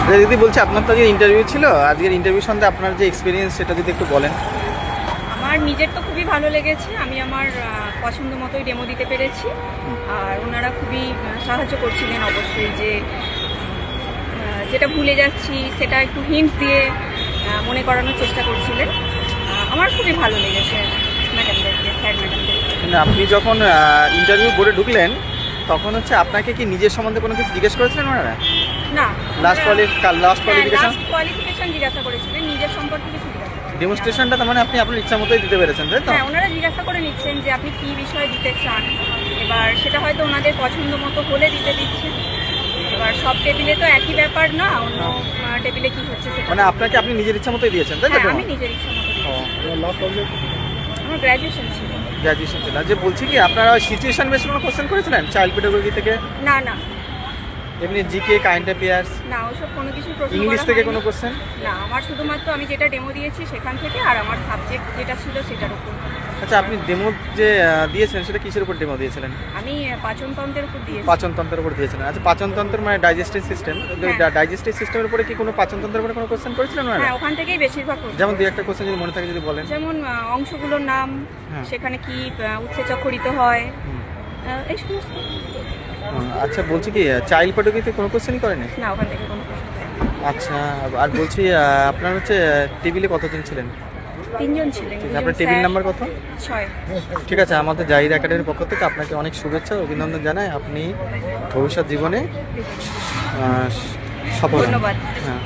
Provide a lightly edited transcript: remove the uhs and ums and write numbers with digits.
দিদি বলছি আপনার তো আজকে ইন্টারভিউ ছিল, আজকের ইন্টারভিউ সন্ধ্যে আপনার যে এক্সপিরিয়েন্স সেটা যদি একটু বলেন। আমার নিজের তো খুবই ভালো লেগেছে, আমি আমার পছন্দ মতোই ডেমো দিতে পেরেছি। আর ওনারা খুবই সাহায্য করছিলেন অবশ্যই, যে যেটা ভুলে যাচ্ছি সেটা একটু হিন্টস দিয়ে মনে করানোর চেষ্টা করছিলেন। আমার খুবই ভালো লেগেছে ম্যাডামদেরকে, স্যার ম্যাডামদেরকে। কিন্তু আপনি যখন ইন্টারভিউ বোর্ডে ঢুকলেন তখন হচ্ছে আপনাকে কি নিজের সম্বন্ধে কোনো কিছু জিজ্ঞেস করেছিলেন ওনারা? না, লাস্ট কোয়ালিফিকেশন কোয়ালিফিকেশন জিজ্ঞাসা করেছিলেন, নিজের সম্পর্কে কিছু জিজ্ঞাসা করেছিলেন। ডেমনস্ট্রেশনটা তার মানে আপনি আপনার ইচ্ছা মতোই দিতে পেরেছেন, তাই তো? হ্যাঁ, ওনারা জিজ্ঞাসা করে নিচ্ছেন যে আপনি কি বিষয়ে দিতে চান। এবার সেটা হয়তো ওনাদের পছন্দ মতো হলে দিতে দিচ্ছেন। এবার সব টেবিলে তো একই ব্যাপার না, অন্য টেবিলে কি হচ্ছে সেটা। মানে আপনাকে আপনি নিজের ইচ্ছা মতোই দিয়েছেন, তাই তো? হ্যাঁ, আমি নিজের ইচ্ছা মতো দিয়েছি। আমার গ্র্যাজুয়েশন ছিল। গ্র্যাজুয়েশন ছিল। যে বলছি কি আপনারা সিচুয়েশন বেস কোনো কোশ্চেন করেছিলেন চাইল্ড পেডাগোজি থেকে? না না এমনি জিকে, কারেন্ট অ্যাফেয়ার্স, না, ওসব কোনো কিছু প্রশ্ন ইংলিশ করা থেকে হয়নি। কোনো কোশ্চেন? না, আমার শুধুমাত্র আমি যেটা ডেমো দিয়েছি সেখান থেকে, আর আমার সাবজেক্ট যেটা ছিল সেটার উপর। আচ্ছা, আপনি ডেমো যে দিয়েছেন সেটা কিসের উপর ডেমো দিয়েছিলেন? আমি পাচনতন্ত্রের উপর দিয়েছি। পাচনতন্ত্রের উপর দিয়েছিলেন। আচ্ছা, পাচনতন্ত্র মানে ডাইজেস্টিভ সিস্টেম, হ্যাঁ। ডাইজেস্টিভ সিস্টেমের উপরে কি কোনো পাচনতন্ত্রের উপরে কোনো কোশ্চেন করেছিলেন ওনারা? হ্যাঁ, ওখান থেকেই বেশিরভাগ প্রশ্ন। যেমন দুই একটা কোশ্চেন যদি মনে থাকে যদি বলেন। যেমন অংশগুলোর নাম, হ্যাঁ। সেখানে কি উৎসেচক খরিত হয়, হুম। এই সমস্ত। আচ্ছা, বলছি কি চাইল্ড পেডাগোজিতে কোনো কোশ্চেনই করেনি? না, ওখান থেকে কোনো প্রশ্ন হয়নি। আচ্ছা, আর বলছি আপনার হচ্ছে টেবিলে কতজন ছিলেন? 3 জন ছিলেন। আপনার টেবিল নাম্বার কত? 6। ঠিক আছে, আমাদের জাহিদ একাডেমির পক্ষ থেকে আপনাকে অনেক শুভেচ্ছা ও অভিনন্দন জানাই। আপনি ভবিষ্যৎ জীবনে সফল হন। ধন্যবাদ। হ্যাঁ।